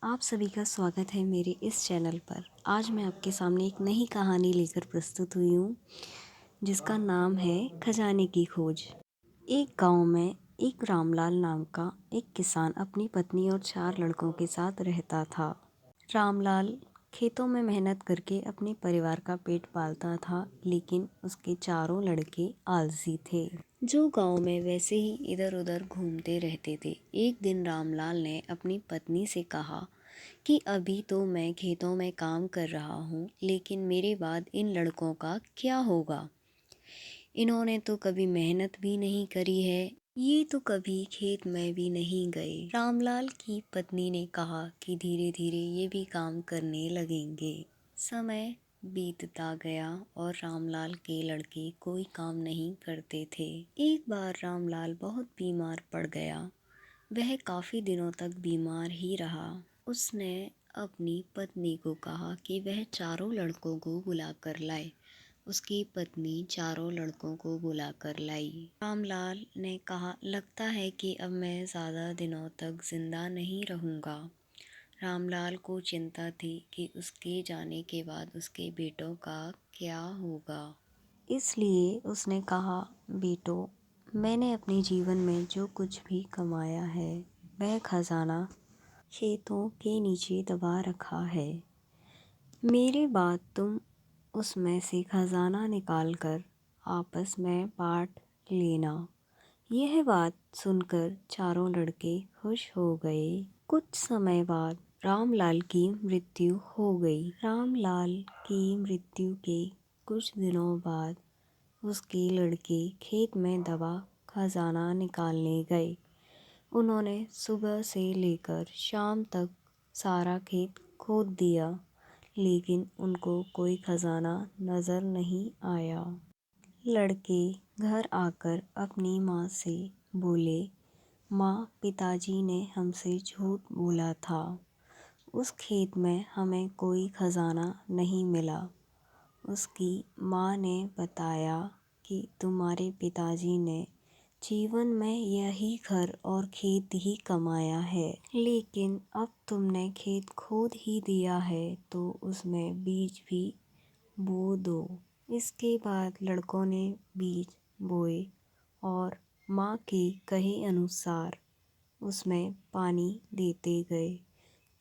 आप सभी का स्वागत है मेरे इस चैनल पर। आज मैं आपके सामने एक नई कहानी लेकर प्रस्तुत हुई हूँ जिसका नाम है खजाने की खोज। एक गांव में एक रामलाल नाम का एक किसान अपनी पत्नी और 4 लड़कों के साथ रहता था। रामलाल खेतों में मेहनत करके अपने परिवार का पेट पालता था, लेकिन उसके चारों लड़के आलसी थे, जो गांव में वैसे ही इधर उधर घूमते रहते थे। एक दिन रामलाल ने अपनी पत्नी से कहा कि अभी तो मैं खेतों में काम कर रहा हूँ, लेकिन मेरे बाद इन लड़कों का क्या होगा? इन्होंने तो कभी मेहनत भी नहीं करी है, ये तो कभी खेत में भी नहीं गए। रामलाल की पत्नी ने कहा कि धीरे धीरे ये भी काम करने लगेंगे। समय बीतता गया और रामलाल के लड़के कोई काम नहीं करते थे। एक बार रामलाल बहुत बीमार पड़ गया। वह काफ़ी दिनों तक बीमार ही रहा। उसने अपनी पत्नी को कहा कि वह चारों लड़कों को बुलाकर लाए। उसकी पत्नी चारों लड़कों को बुलाकर लाई। रामलाल ने कहा, लगता है कि अब मैं ज़्यादा दिनों तक जिंदा नहीं रहूँगा। रामलाल को चिंता थी कि उसके जाने के बाद उसके बेटों का क्या होगा। इसलिए उसने कहा, बेटो, मैंने अपने जीवन में जो कुछ भी कमाया है वह खजाना खेतों के नीचे दबा रखा है। मेरे बाद तुम उसमें से खजाना निकाल कर आपस में बांट लेना। यह बात सुनकर चारों लड़के खुश हो गए। कुछ समय बाद रामलाल की मृत्यु हो गई। रामलाल की मृत्यु के कुछ दिनों बाद उसके लड़के खेत में दबा खजाना निकालने गए। उन्होंने सुबह से लेकर शाम तक सारा खेत खोद दिया, लेकिन उनको कोई खजाना नज़र नहीं आया। लड़के घर आकर अपनी माँ से बोले, माँ, पिताजी ने हमसे झूठ बोला था। उस खेत में हमें कोई खजाना नहीं मिला। उसकी माँ ने बताया कि तुम्हारे पिताजी ने जीवन में यही घर और खेत ही कमाया है, लेकिन अब तुमने खेत खोद ही दिया है तो उसमें बीज भी बो दो। इसके बाद लड़कों ने बीज बोए और माँ के कहे अनुसार उसमें पानी देते गए।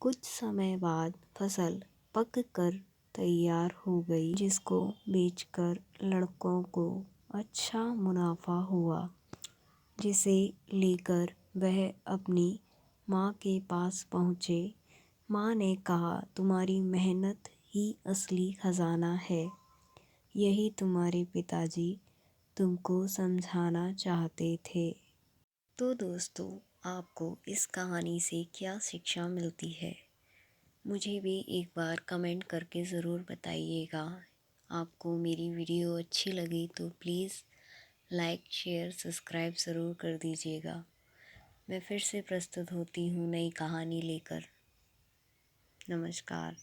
कुछ समय बाद फसल पक कर तैयार हो गई, जिसको बेचकर लड़कों को अच्छा मुनाफा हुआ, जिसे लेकर वह अपनी माँ के पास पहुँचे। माँ ने कहा, तुम्हारी मेहनत ही असली खजाना है। यही तुम्हारे पिताजी तुमको समझाना चाहते थे। तो दोस्तों, आपको इस कहानी से क्या शिक्षा मिलती है, मुझे भी एक बार कमेंट करके ज़रूर बताइएगा। आपको मेरी वीडियो अच्छी लगी तो प्लीज़ लाइक, शेयर, सब्सक्राइब ज़रूर कर दीजिएगा। मैं फिर से प्रस्तुत होती हूँ नई कहानी लेकर। नमस्कार।